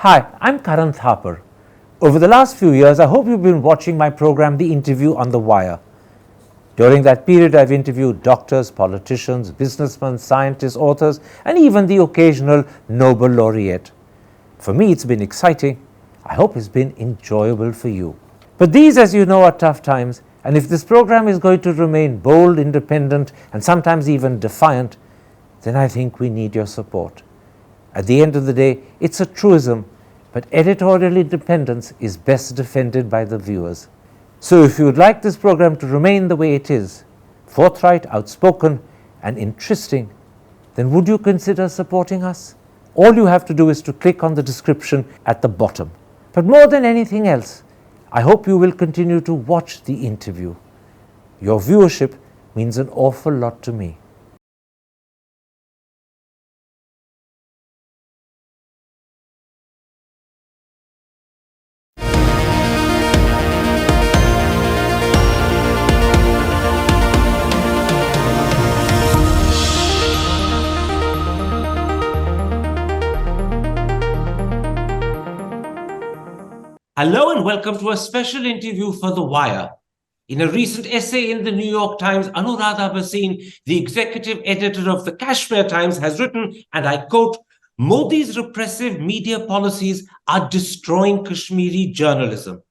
Hi, I'm Anurag Thakur. Over the last few years, I hope you've been watching my program, The Interview on the Wire. During that period, I've interviewed doctors, politicians, businessmen, scientists, authors, and even the occasional Nobel laureate. For me, it's been exciting. I hope it's been enjoyable for you. But these, as you know, are tough times, and if this program is going to remain bold, independent, and sometimes even defiant, then I think we need your support. At the end of the day, it's a truism, but editorial independence is best defended by the viewers. So if you would like this program to remain the way it is, forthright, outspoken, and interesting, then would you consider supporting us? All you have to do is to click on the description at the bottom. But more than anything else, I hope you will continue to watch the interview. Your viewership means an awful lot to me. Hello and welcome to a special interview for The Wire. In a recent essay in the New York Times, Anuradha Bhasin, the executive editor of the Kashmir Times, has written, and I quote, "Modi's repressive media policies are destroying Kashmiri journalism.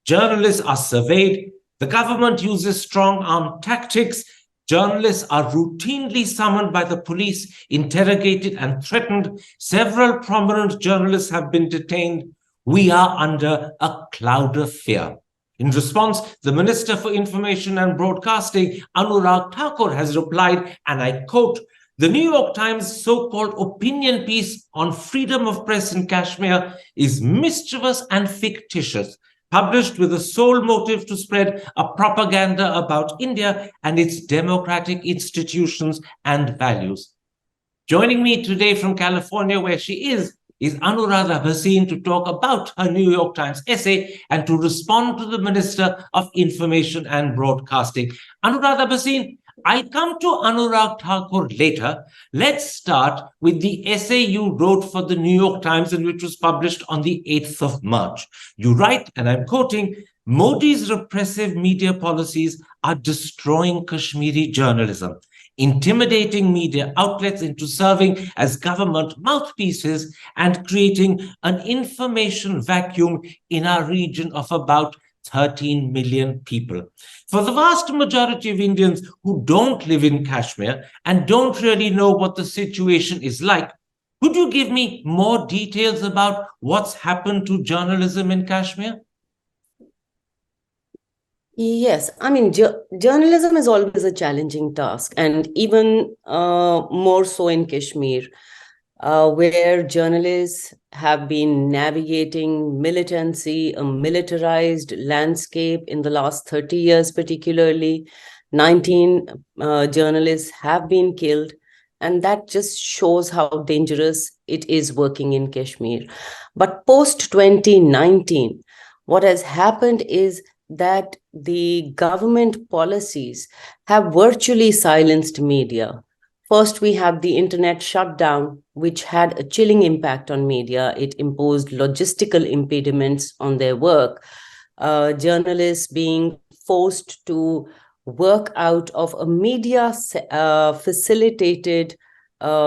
Journalists are surveyed, the government uses strong arm tactics, journalists are routinely summoned by the police, interrogated and threatened. Several prominent journalists have been detained. We are under a cloud of fear." In response, the Minister for Information and Broadcasting, Anurag Thakur, has replied, and I quote, "The New York Times' so-called opinion piece on freedom of press in Kashmir is mischievous and fictitious, published with the sole motive to spread a propaganda about India and its democratic institutions and values." Joining me today from California, where she is Anuradha Bhasin to talk about her New York Times essay and to respond to the Minister of Information and Broadcasting. Anuradha Bhasin, I'll come to Anurag Thakur later. Let's start with the essay you wrote for the New York Times and which was published on the 8th of March. You write, and I'm quoting, "Modi's repressive media policies are destroying Kashmiri journalism, intimidating media outlets into serving as government mouthpieces and creating an information vacuum in our region of about 13 million people. For the vast majority of Indians who don't live in Kashmir and don't really know what the situation is like, could you give me more details about what's happened to journalism in Kashmir?" Yes, I mean, journalism is always a challenging task, and even more so in Kashmir, where journalists have been navigating militancy, a militarized landscape in the last 30 years, particularly. 19 journalists have been killed, and that just shows how dangerous it is working in Kashmir. But post 2019, what has happened is that the government policies have virtually silenced media. First, we have the internet shutdown, which had a chilling impact on media. It imposed logistical impediments on their work. Journalists being forced to work out of a media facilitated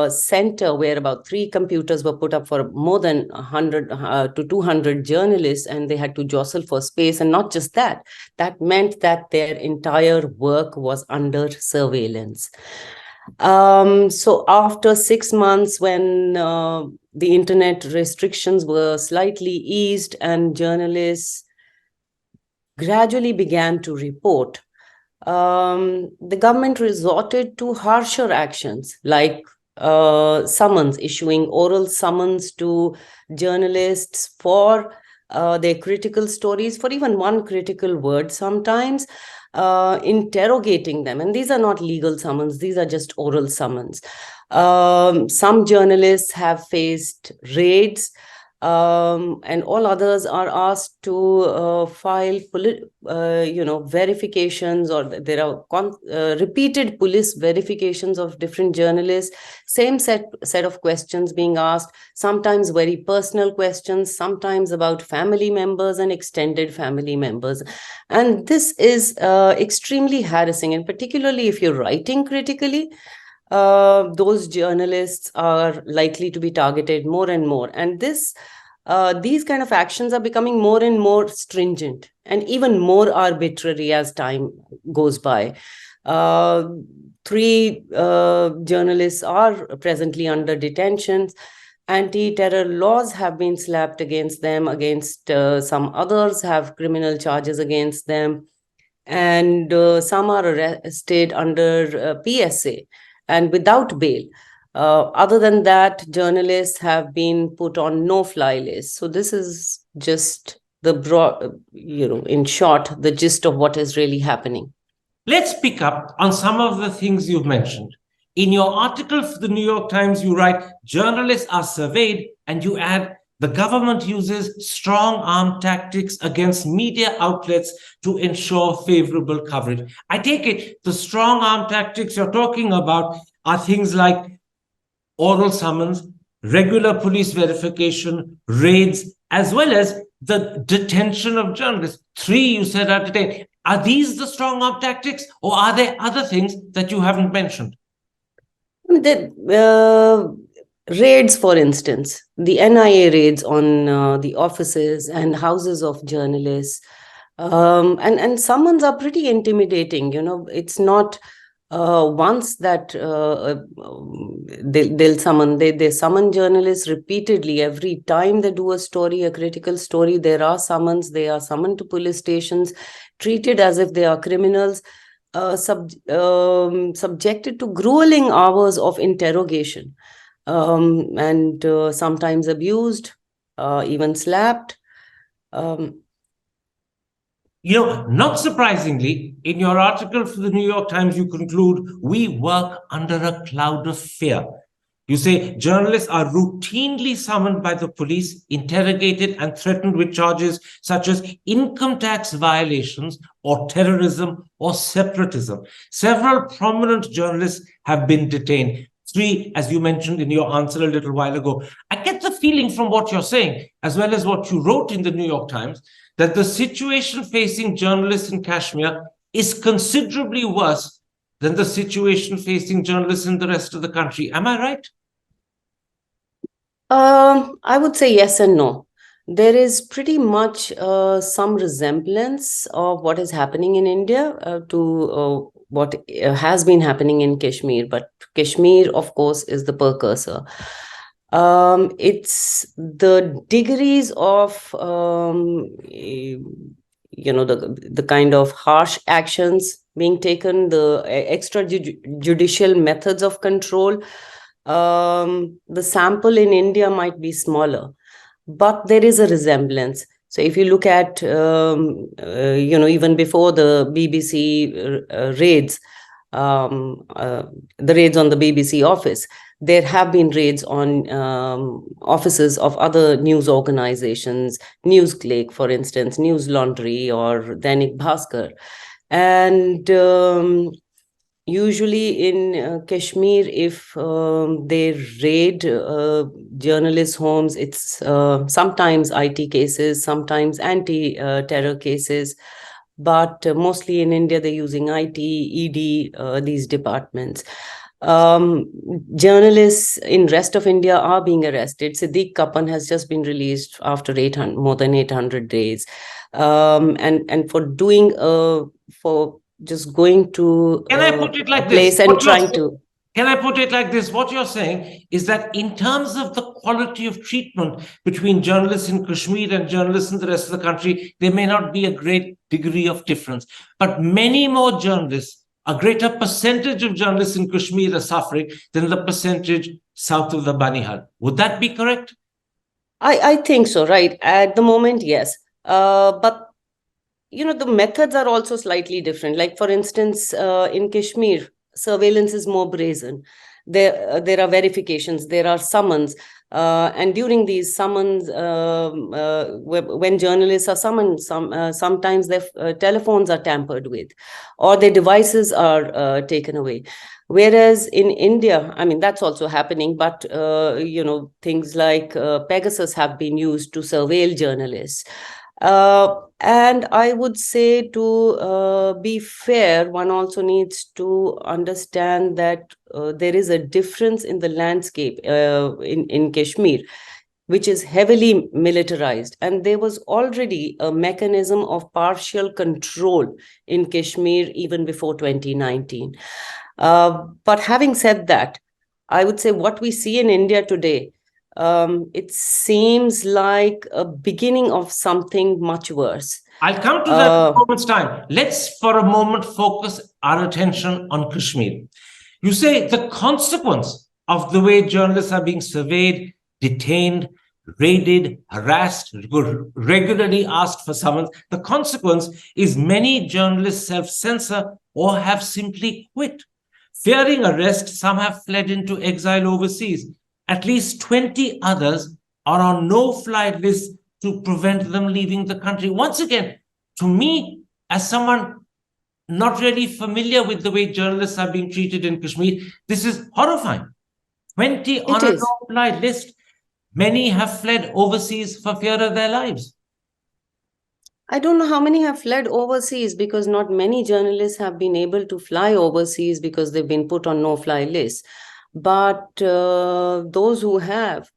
center where about 3 computers were put up for more than 100 to 200 journalists, and they had to jostle for space. And not just that, that meant that their entire work was under surveillance. So after 6 months, when the internet restrictions were slightly eased and journalists gradually began to report, the government resorted to harsher actions like issuing oral summons to journalists for their critical stories, for even one critical word sometimes, interrogating them. And these are not legal summons, these are just oral summons. Some journalists have faced raids. and all others are asked to file verifications, or there are repeated police verifications of different journalists, same set of questions being asked, sometimes very personal questions, sometimes about family members and extended family members. And this is extremely harassing, and particularly if you're writing critically, those journalists are likely to be targeted more and more. And these kind of actions are becoming more and more stringent and even more arbitrary as time goes by. 3 journalists are presently under detention. Anti-terror laws have been slapped against them, against some others have criminal charges against them, and some are arrested under PSA and without bail. Other than that, journalists have been put on no-fly list. So this is just the broad, in short, the gist of what is really happening. Let's pick up on some of the things you've mentioned. In your article for the New York Times, you write, journalists are surveyed, and you add, the government uses strong-arm tactics against media outlets to ensure favorable coverage. I take it the strong-arm tactics you're talking about are things like oral summons, regular police verification, raids, as well as the detention of journalists. 3, you said, are detained. Are these the strong-arm tactics, or are there other things that you haven't mentioned? The raids, for instance, the NIA raids on the offices and houses of journalists, and summons are pretty intimidating. It's not once that they'll summon. They summon journalists repeatedly. Every time they do a story, a critical story, there are summons. They are summoned to police stations, treated as if they are criminals, subjected to grueling hours of interrogation, and sometimes abused, even slapped. Not surprisingly, in your article for the New York Times, you conclude, we work under a cloud of fear. You say journalists are routinely summoned by the police, interrogated and threatened with charges such as income tax violations or terrorism or separatism. Several prominent journalists have been detained. 3, as you mentioned in your answer a little while ago. I get the feeling from what you're saying, as well as what you wrote in the New York Times, that the situation facing journalists in Kashmir is considerably worse than the situation facing journalists in the rest of the country. Am I right? I would say yes and no. There is pretty much some resemblance of what is happening in India to what has been happening in Kashmir. But Kashmir, of course, is the precursor. It's the degrees of, the kind of harsh actions being taken, the extrajudicial methods of control. The sample in India might be smaller, but there is a resemblance. So if you look at, even before the BBC raids, the raids on the BBC office, there have been raids on offices of other news organizations, Newsclick, for instance, News Laundry or Dainik Bhaskar. And usually in Kashmir, if they raid journalists' homes, it's sometimes IT cases, sometimes anti-terror cases. But mostly in India, they're using IT, ED, these departments. Journalists in rest of India are being arrested. Siddiq Kapan has just been released after more than 800 days. And for doing, for just going to Can I put it like a place this? and trying to... Can I put it like this? What you're saying is that in terms of the quality of treatment between journalists in Kashmir and journalists in the rest of the country, there may not be a great degree of difference. But many more journalists, a greater percentage of journalists in Kashmir are suffering than the percentage south of the Banihal. Would that be correct? I think so, right. At the moment, yes. But the methods are also slightly different. Like, for instance, in Kashmir, surveillance is more brazen. There are verifications, there are summons. And during these summons, when journalists are summoned, sometimes their telephones are tampered with, or their devices are taken away. Whereas in India, I mean, that's also happening, but things like Pegasus have been used to surveil journalists. And I would say, to be fair, one also needs to understand that there is a difference in the landscape in Kashmir, which is heavily militarized. And there was already a mechanism of partial control in Kashmir even before 2019. But having said that, I would say what we see in India today, it seems like a beginning of something much worse. I'll come to that in a moment's time. Let's for a moment focus our attention on Kashmir. You say the consequence of the way journalists are being surveyed, detained, raided, harassed, regularly asked for summons, the consequence is many journalists self-censor or have simply quit. Fearing arrest, some have fled into exile overseas. At least 20 others are on no-fly lists to prevent them leaving the country. Once again, to me, as someone not really familiar with the way journalists are being treated in Kashmir, this is horrifying. 20 on a no-fly list. Many have fled overseas for fear of their lives. I don't know how many have fled overseas, because not many journalists have been able to fly overseas because they've been put on no-fly lists. But those who have,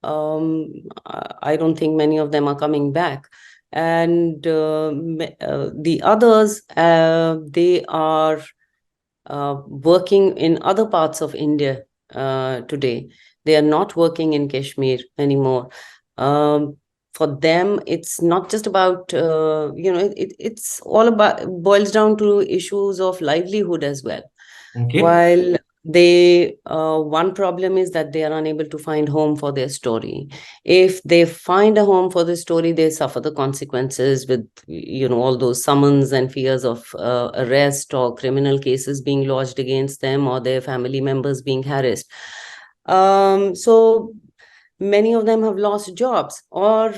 I don't think many of them are coming back. And the others, they are working in other parts of India today. They are not working in Kashmir anymore. For them, it's not just about, it's all about, boils down to issues of livelihood as well. Okay. While they, one problem is that they are unable to find home for their story. If they find a home for the story, they suffer the consequences with, all those summons and fears of arrest or criminal cases being lodged against them, or their family members being harassed. So many of them have lost jobs, or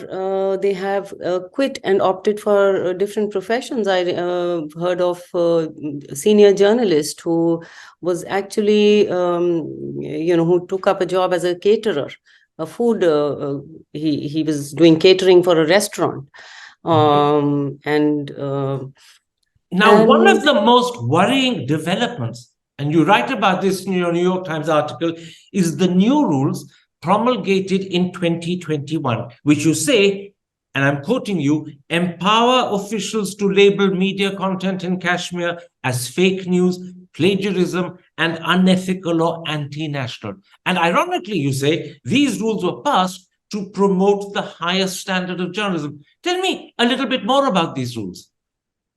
they have quit and opted for different professions. I heard of a senior journalist who was actually, who took up a job as a caterer, a food, he was doing catering for a restaurant. Now, one of the most worrying developments, and you write about this in your New York Times article, is the new rules promulgated in 2021, which you say, and I'm quoting you, empower officials to label media content in Kashmir as fake news, plagiarism, and unethical or anti-national. And ironically, you say, these rules were passed to promote the highest standard of journalism. Tell me a little bit more about these rules.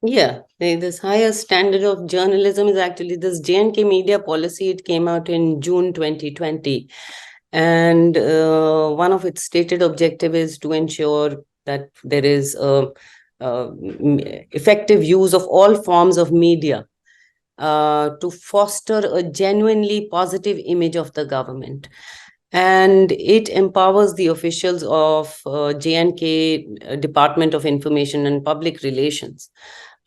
Yeah, this higher standard of journalism is actually this J&K media policy. It came out in June 2020. And one of its stated objective is to ensure that there is effective use of all forms of media to foster a genuinely positive image of the government. And it empowers the officials of J&K Department of Information and Public Relations,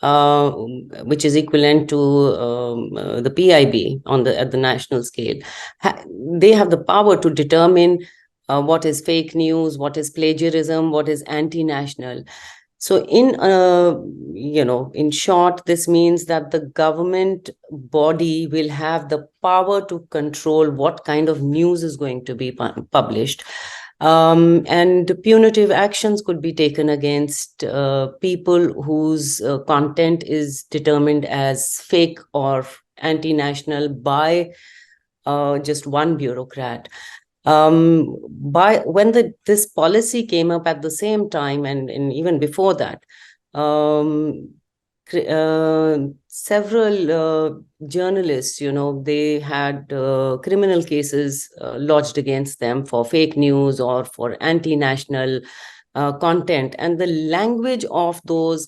which is equivalent to the PIB at the national scale. They have the power to determine what is fake news, what is plagiarism, what is anti-national. So in short, this means that the government body will have the power to control what kind of news is going to be published. And punitive actions could be taken against people whose content is determined as fake or anti-national by just one bureaucrat. When this policy came up at the same time, and even before that, several journalists, they had criminal cases lodged against them for fake news or for anti-national content. And the language of those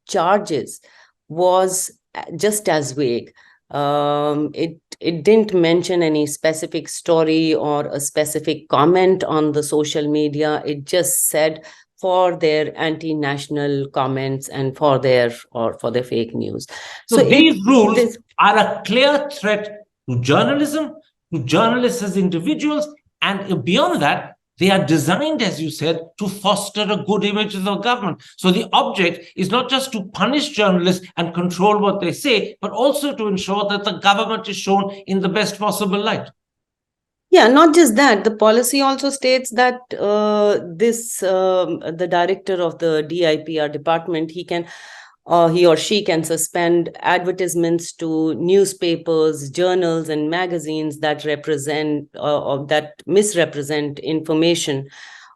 charges was just as vague. It it didn't mention any specific story or a specific comment on the social media. It just said for their anti-national comments and for their fake news. So these rules this are a clear threat to journalism, to journalists as individuals, and beyond that, they are designed, as you said, to foster a good image of the government. So the object is not just to punish journalists and control what they say, but also to ensure that the government is shown in the best possible light. Yeah, not just that. The policy also states that the director of the DIPR department, he or she can suspend advertisements to newspapers, journals, and magazines that represent or that misrepresent information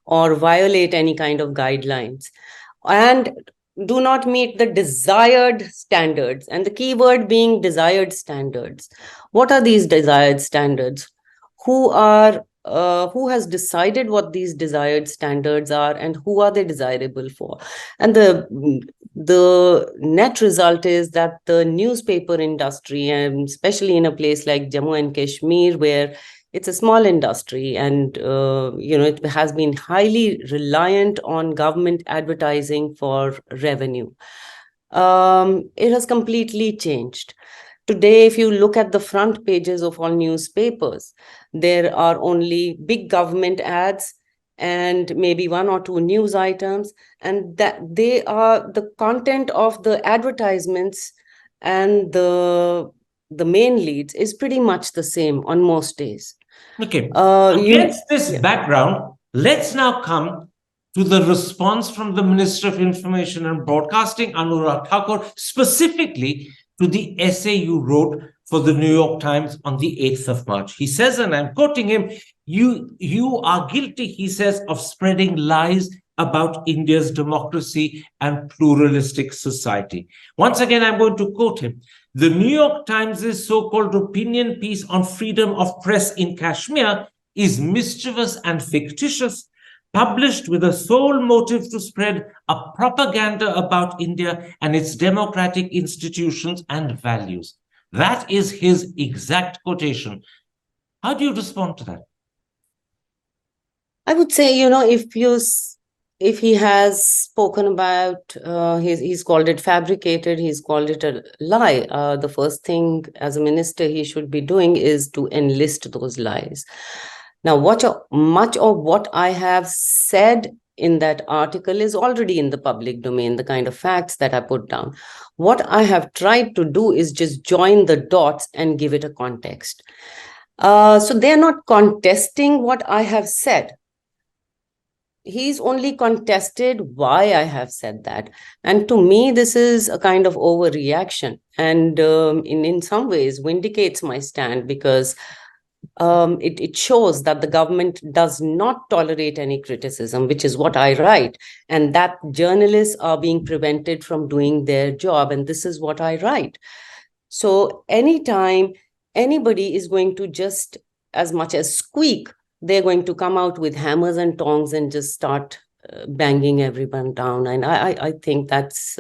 or violate any kind of guidelines and do not meet the desired standards. And the key word being desired standards. What are these desired standards? Who has decided what these desired standards are, and who are they desirable for? And the net result is that the newspaper industry, and especially in a place like Jammu and Kashmir, where it's a small industry and it has been highly reliant on government advertising for revenue, it has completely changed. Today, if you look at the front pages of all newspapers, there are only big government ads and maybe one or two news items, and that they are the content of the advertisements and the main leads is pretty much the same on most days. Okay. Against this background, let's now come to the response from the Minister of Information and Broadcasting, Anurag Thakur, specifically to the essay you wrote for the New York Times on the 8th of March. He says, and I'm quoting him, you are guilty, he says, of spreading lies about India's democracy and pluralistic society. Once again, I'm going to quote him. The New York Times' so-called opinion piece on freedom of press in Kashmir is mischievous and fictitious, published with a sole motive to spread a propaganda about India and its democratic institutions and values. That is his exact quotation. How do you respond to that? I would say, if he has spoken about, he's called it fabricated, he's called it a lie, the first thing as a minister he should be doing is to enlist those lies. Now, much of what I have said in that article is already in the public domain, the kind of facts that I put down. What I have tried to do is just join the dots and give it a context. So they're not contesting what I have said. He's only contested why I have said that. And to me, this is a kind of overreaction. And in some ways, vindicates my stand because it shows that the government does not tolerate any criticism, which is what I write, and that journalists are being prevented from doing their job. And this is what I write. So anytime anybody is going to just as much as squeak, they're going to come out with hammers and tongs and just start banging everyone down. And I think that's...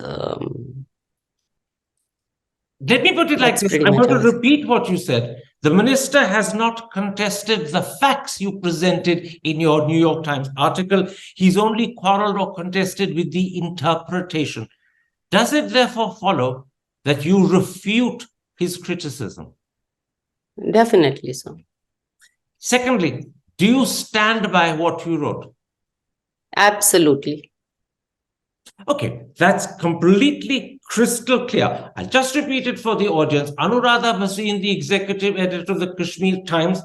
Let me put it like this. I'm going to repeat what you said. The minister has not contested the facts you presented in your New York Times article. He's only quarreled or contested with the interpretation. Does it therefore follow that you refute his criticism? Definitely so. Secondly, do you stand by what you wrote? Absolutely. Okay, that's completely crystal clear. I'll just repeat it for the audience. Anuradha Bhasin, the executive editor of the Kashmir Times,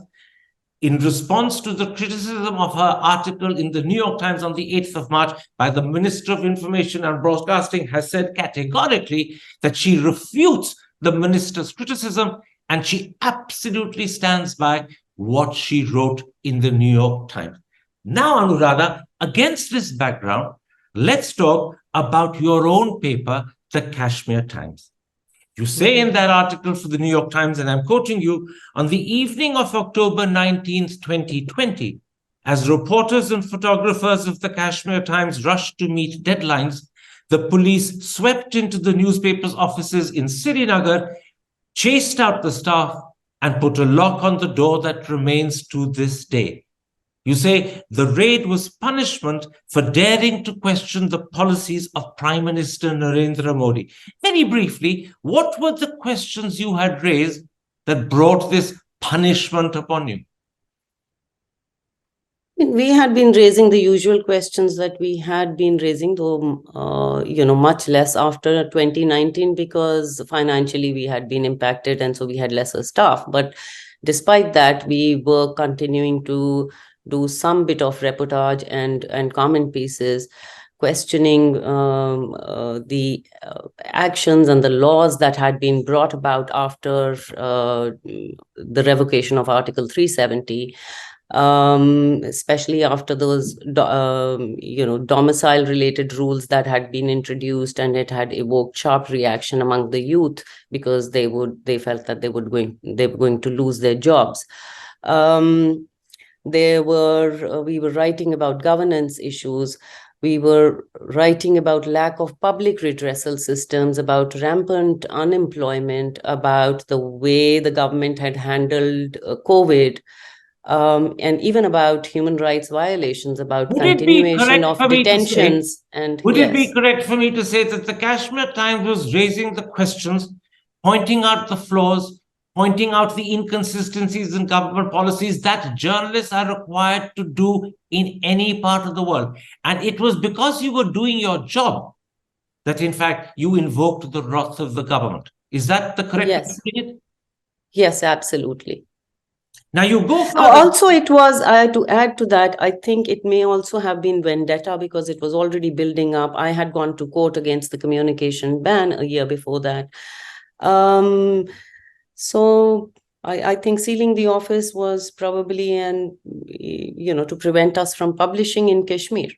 in response to the criticism of her article in the New York Times on the 8th of March by the Minister of Information and Broadcasting, has said categorically that she refutes the minister's criticism and she absolutely stands by what she wrote in the New York Times. Now, Anuradha, against this background, let's talk about your own paper, the Kashmir Times. You say in that article for the New York Times, and I'm quoting you, on the evening of October 19th, 2020, as reporters and photographers of the Kashmir Times rushed to meet deadlines, the police swept into the newspaper's offices in Srinagar, chased out the staff, and put a lock on the door that remains to this day. You say the raid was punishment for daring to question the policies of Prime Minister Narendra Modi. Very briefly, what were the questions you had raised that brought this punishment upon you? We had been raising the usual questions that we had been raising, though, much less after 2019, because financially we had been impacted and so we had lesser staff. But despite that, we were continuing to do some bit of reportage and comment pieces, questioning the actions and the laws that had been brought about after the revocation of Article 370. Especially after those, domicile-related rules that had been introduced, and it had evoked sharp reaction among the youth because they felt that they were going to lose their jobs. We were writing about governance issues. We were writing about lack of public redressal systems, about rampant unemployment, about the way the government had handled COVID. And even about human rights violations, about continuation of detentions. Would it be correct for me to say that the Kashmir Times was raising the questions, pointing out the flaws, pointing out the inconsistencies in government policies that journalists are required to do in any part of the world? And it was because you were doing your job that, in fact, you invoked the wrath of the government. Is that the correct way of putting it? Yes, absolutely. Now you go further. Also, it was, to add to that, I think it may also have been vendetta because it was already building up. I had gone to court against the communication ban a year before that. So I think sealing the office was probably to prevent us from publishing in Kashmir.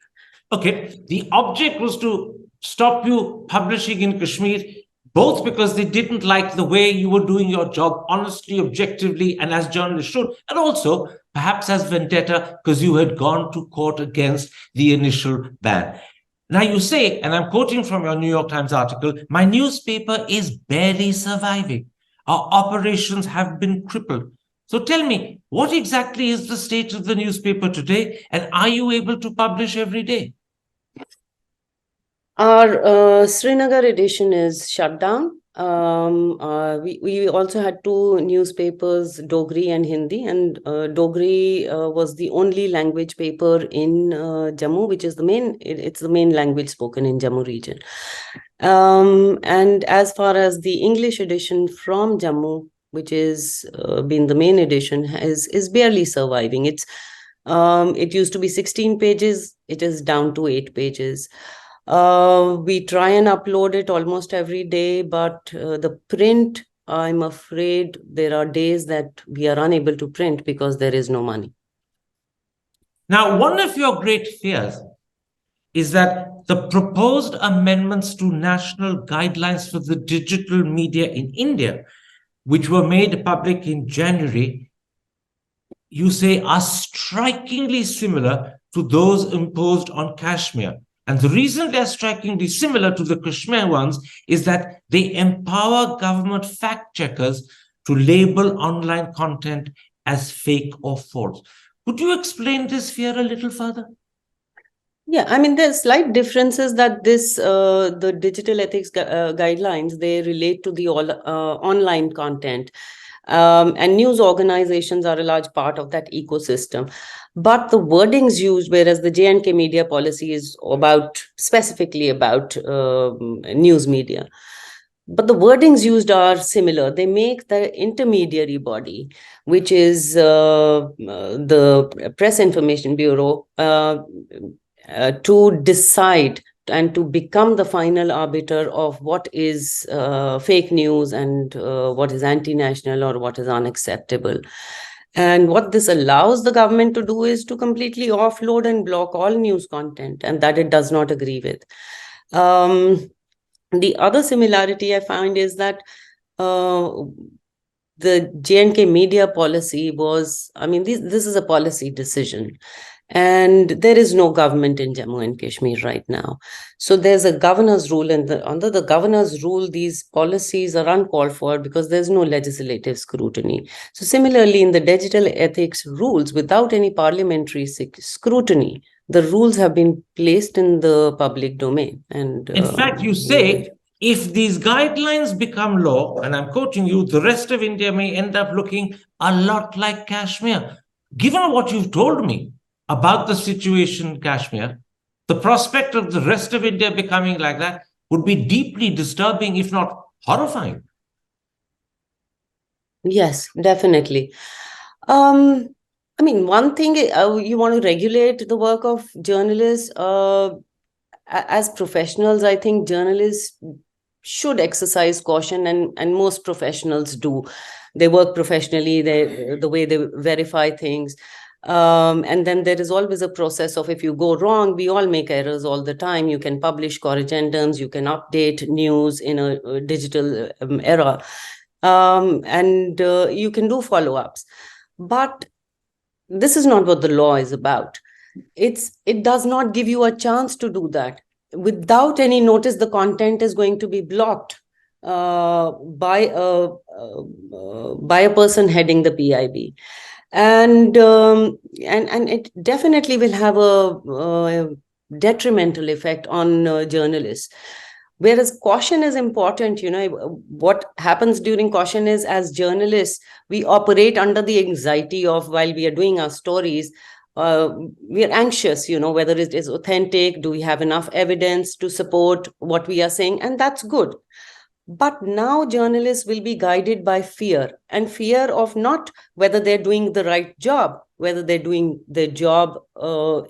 Okay, the object was to stop you publishing in Kashmir, both because they didn't like the way you were doing your job honestly, objectively, and as journalists should, and also perhaps as vendetta because you had gone to court against the initial ban. Now you say, and I'm quoting from your New York Times article, my newspaper is barely surviving. Our operations have been crippled. So tell me, what exactly is the state of the newspaper today, and are you able to publish every day? Our Srinagar edition is shut down. We also had two newspapers, Dogri and Hindi, and Dogri was the only language paper in Jammu, which is it's the main language spoken in Jammu region. And as far as the English edition from Jammu, which is been the main edition, is barely surviving. It used to be 16 pages. It is down to 8 pages. We try and upload it almost every day, but the print, I'm afraid there are days that we are unable to print because there is no money. Now, one of your great fears is that the proposed amendments to national guidelines for the digital media in India, which were made public in January, you say are strikingly similar to those imposed on Kashmir. And the reason they're strikingly similar to the Kashmir ones is that they empower government fact checkers to label online content as fake or false. Could you explain this fear a little further? Yeah, I mean, there's slight differences that the digital ethics guidelines, they relate to the online content. And news organizations are a large part of that ecosystem. But the wordings used, whereas the J&K media policy is specifically about news media, but the wordings used are similar. They make the intermediary body, which is the Press Information Bureau, to decide and to become the final arbiter of what is fake news and what is anti-national or what is unacceptable. And what this allows the government to do is to completely offload and block all news content, and that it does not agree with. The other similarity I find is that the J&K media policy was, I mean, this is a policy decision. And there is no government in Jammu and Kashmir right now. So there's a governor's rule, and under the governor's rule, these policies are uncalled for because there's no legislative scrutiny. So similarly, in the digital ethics rules, without any parliamentary scrutiny, the rules have been placed in the public domain. And in fact, you say, if these guidelines become law, and I'm quoting you, the rest of India may end up looking a lot like Kashmir. Given what you've told me about the situation in Kashmir, the prospect of the rest of India becoming like that would be deeply disturbing, if not horrifying. Yes, definitely. I mean, one thing, you want to regulate the work of journalists. As professionals, I think journalists should exercise caution, and most professionals do. They work professionally, the way they verify things. And then there is always a process of, if you go wrong, we all make errors all the time. You can publish corrigendums, you can update news in a digital era, and you can do follow-ups. But this is not what the law is about. It does not give you a chance to do that. Without any notice, the content is going to be blocked by a person heading the PIB, and it definitely will have a detrimental effect on journalists. Whereas caution is important. What happens during caution is, as journalists, we operate under the anxiety of, while we are doing our stories, we are anxious, whether it is authentic, do we have enough evidence to support what we are saying, and that's good. But now journalists will be guided by fear, and fear of not whether they're doing the right job, whether they're doing their job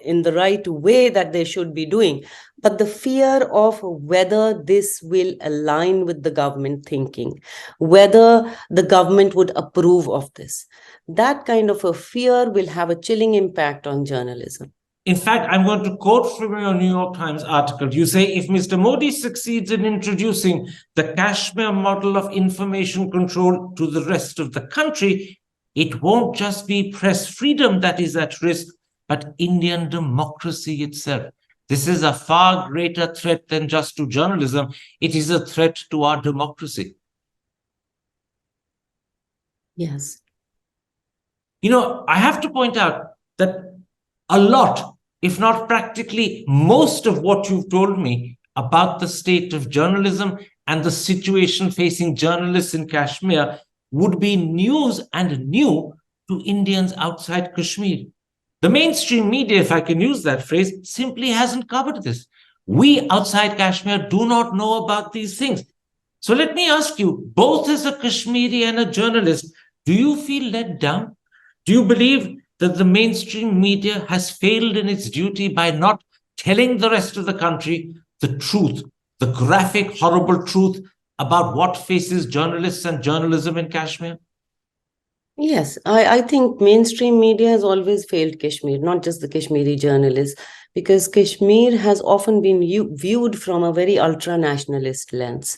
in the right way that they should be doing, but the fear of whether this will align with the government thinking, whether the government would approve of this. That kind of a fear will have a chilling impact on journalism. In fact, I'm going to quote from your New York Times article. You say, if Mr. Modi succeeds in introducing the Kashmir model of information control to the rest of the country, it won't just be press freedom that is at risk, but Indian democracy itself. This is a far greater threat than just to journalism. It is a threat to our democracy. Yes. I have to point out that a lot, if not practically most of what you've told me about the state of journalism and the situation facing journalists in Kashmir would be news and new to Indians outside Kashmir. The mainstream media, if I can use that phrase, simply hasn't covered this. We outside Kashmir do not know about these things. So let me ask you, both as a Kashmiri and a journalist, do you feel let down? Do you believe that the mainstream media has failed in its duty by not telling the rest of the country the truth, the graphic, horrible truth about what faces journalists and journalism in Kashmir? Yes, I think mainstream media has always failed Kashmir, not just the Kashmiri journalists, because Kashmir has often been viewed from a very ultra-nationalist lens.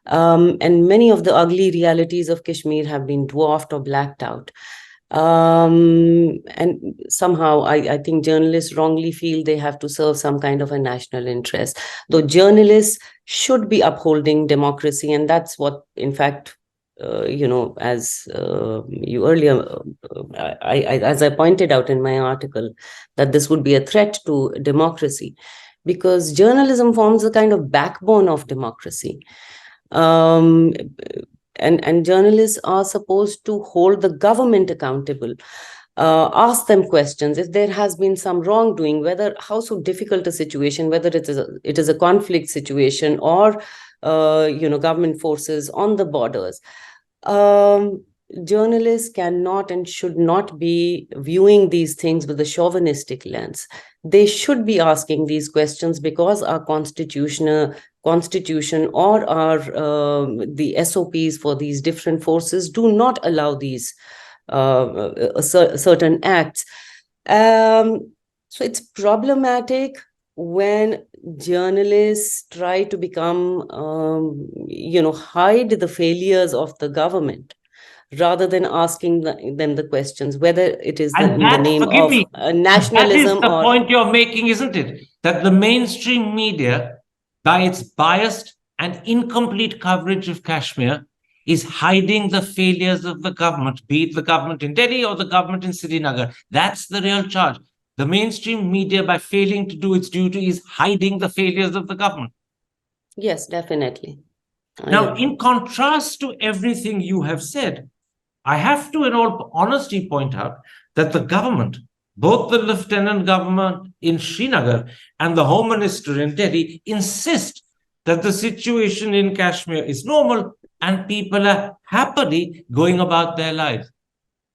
And many of the ugly realities of Kashmir have been dwarfed or blacked out. And somehow I think journalists wrongly feel they have to serve some kind of a national interest, though journalists should be upholding democracy. And that's what, in fact, as you earlier, as I pointed out in my article, that this would be a threat to democracy, because journalism forms a kind of backbone of democracy. And journalists are supposed to hold the government accountable, ask them questions if there has been some wrongdoing, whether how so difficult a situation, whether it is a conflict situation or government forces on the borders. Journalists cannot and should not be viewing these things with a chauvinistic lens. They should be asking these questions because our constitution or our the SOPs for these different forces do not allow these certain acts. So it's problematic when journalists try to become, hide the failures of the government, rather than asking them the questions, whether it is in the And name forgive of me, that is nationalism the or... point you're making, isn't it? That the mainstream media, by its biased and incomplete coverage of Kashmir, is hiding the failures of the government, be it the government in Delhi or the government in Srinagar. That's the real charge. The mainstream media, by failing to do its duty, is hiding the failures of the government. Yes, definitely. Now, in contrast to everything you have said, I have to, in all honesty, point out that the government, both the lieutenant governor in Srinagar and the home minister in Delhi, insist that the situation in Kashmir is normal and people are happily going about their lives.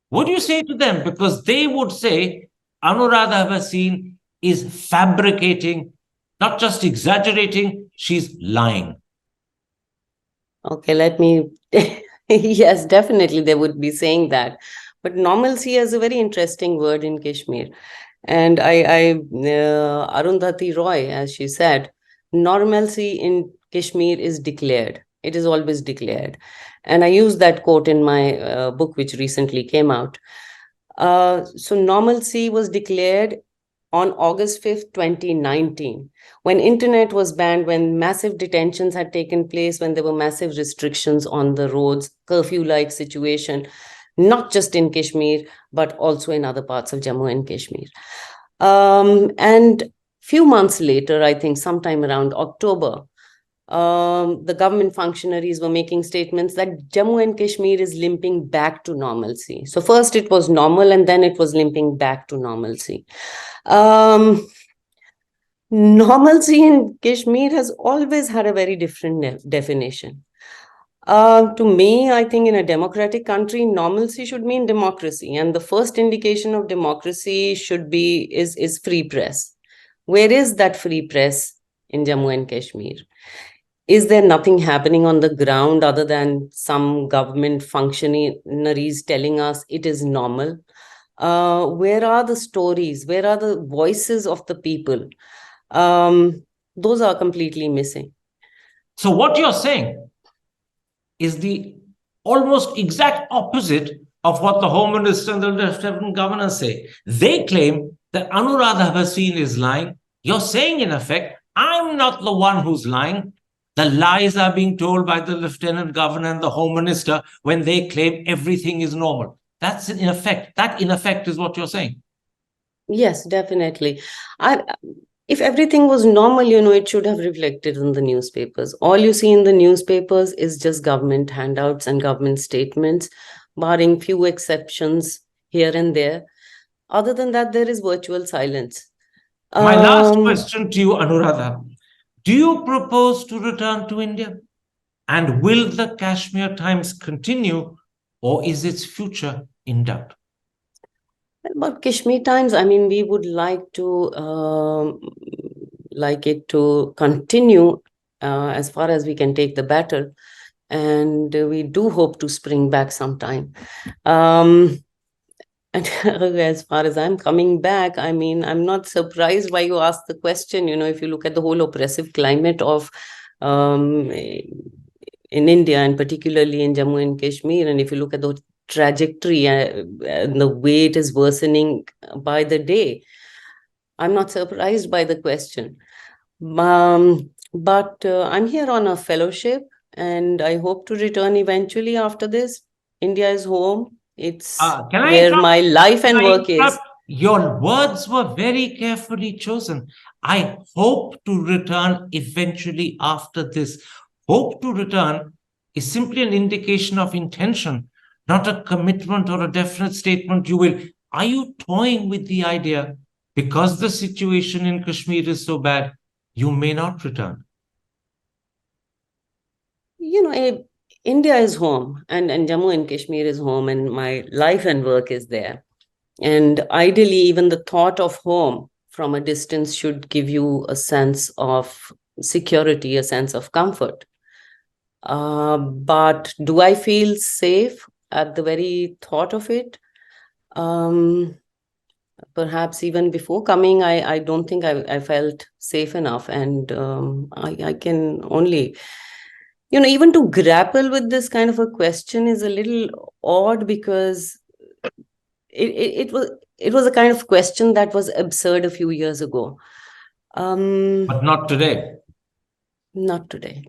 What do you say to them? Because they would say Anuradha Bhasin is fabricating, not just exaggerating, she's lying. Okay, let me... Yes, definitely they would be saying that. But normalcy is a very interesting word in Kashmir. And Arundhati Roy, as she said, normalcy in Kashmir is declared. It is always declared. And I used that quote in my book, which recently came out. So normalcy was declared on August 5th, 2019, when internet was banned, when massive detentions had taken place, when there were massive restrictions on the roads, curfew-like situation, not just in Kashmir, but also in other parts of Jammu and Kashmir. And few months later, I think sometime around October, the government functionaries were making statements that Jammu and Kashmir is limping back to normalcy. So first it was normal, and then it was limping back to normalcy. Normalcy in Kashmir has always had a very different definition. To me, I think in a democratic country, normalcy should mean democracy. And the first indication of democracy should be is free press. Where is that free press in Jammu and Kashmir? Is there nothing happening on the ground other than some government functionaries telling us it is normal? Where are the stories? Where are the voices of the people? Those are completely missing. So what you're saying is the almost exact opposite of what the Home Minister and the Lieutenant Governor say. They claim that Anuradha Bhasin is lying. You're saying, in effect, I'm not the one who's lying. The lies are being told by the Lieutenant Governor and the Home Minister when they claim everything is normal. That's in effect. That, in effect, is what you're saying. Yes, definitely. If everything was normal, it should have reflected in the newspapers. All you see in the newspapers is just government handouts and government statements, barring few exceptions here and there. Other than that, there is virtual silence. My last question to you, Anuradha. Do you propose to return to India? And will the Kashmir Times continue, or is its future in doubt? About Kashmir Times, I mean, we would like it to continue as far as we can take the battle, and we do hope to spring back sometime. And as far as I'm coming back, I mean, I'm not surprised why you asked the question. If you look at the whole oppressive climate of in India, and particularly in Jammu and Kashmir, and if you look at the trajectory and the way it is worsening by the day, I'm not surprised by the question. But I'm here on a fellowship, and I hope to return eventually after this. India is home. It's where my life and work is. Your words were very carefully chosen. I hope to return eventually after this. Hope to return is simply an indication of intention, not a commitment or a definite statement. You will. Are you toying with the idea, because the situation in Kashmir is so bad, you may not return? India is home, and Jammu and Kashmir is home, and my life and work is there. And ideally, even the thought of home from a distance should give you a sense of security, a sense of comfort. But do I feel safe at the very thought of it? Perhaps even before coming, I don't think I felt safe enough. And I can only even to grapple with this kind of a question is a little odd, because it was a kind of question that was absurd a few years ago. But not today. Not today.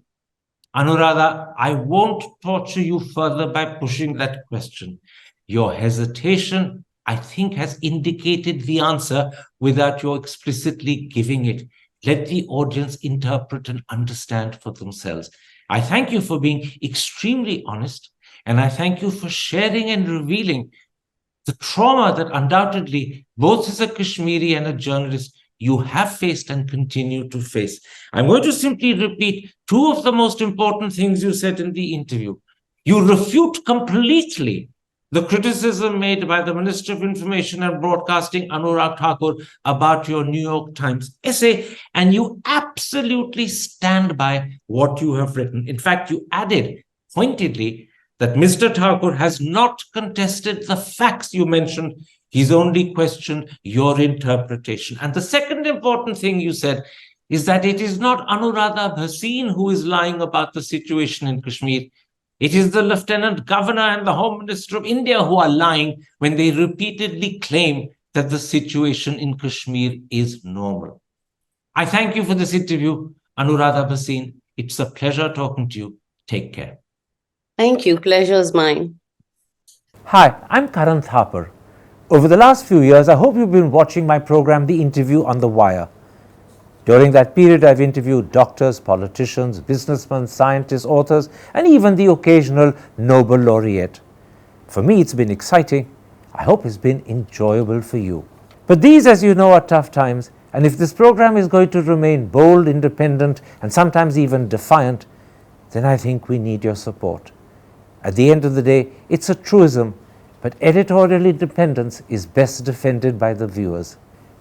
Anuradha, I won't torture you further by pushing that question. Your hesitation, I think, has indicated the answer without your explicitly giving it. Let the audience interpret and understand for themselves. I thank you for being extremely honest, and I thank you for sharing and revealing the trauma that undoubtedly, both as a Kashmiri and a journalist, you have faced and continue to face. I'm going to simply repeat two of the most important things you said in the interview. You refute completely the criticism made by the Minister of Information and Broadcasting, Anurag Thakur, about your New York Times essay, and you absolutely stand by what you have written. In fact, you added pointedly that Mr. Thakur has not contested the facts you mentioned. He's only questioned your interpretation. And the second important thing you said is that it is not Anuradha Bhasin who is lying about the situation in Kashmir. It is the Lieutenant Governor and the Home Minister of India who are lying when they repeatedly claim that the situation in Kashmir is normal. I thank you for this interview, Anuradha Bhasin. It's a pleasure talking to you. Take care. Thank you. Pleasure's mine. Hi, I'm Karan Thapar. Over the last few years, I hope you've been watching my program, The Interview on the Wire. During that period, I've interviewed doctors, politicians, businessmen, scientists, authors, and even the occasional Nobel laureate. For me, it's been exciting. I hope it's been enjoyable for you. But these, as you know, are tough times, and if this program is going to remain bold, independent, and sometimes even defiant, then I think we need your support. At the end of the day, it's a truism, but editorial independence is best defended by the viewers.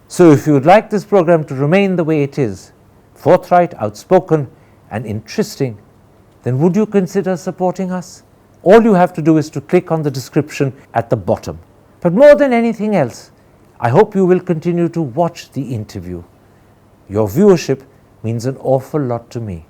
So if you would like this program to remain the way it is, forthright, outspoken, and interesting, then would you consider supporting us? All you have to do is to click on the description at the bottom. But more than anything else, I hope you will continue to watch the interview. Your viewership means an awful lot to me.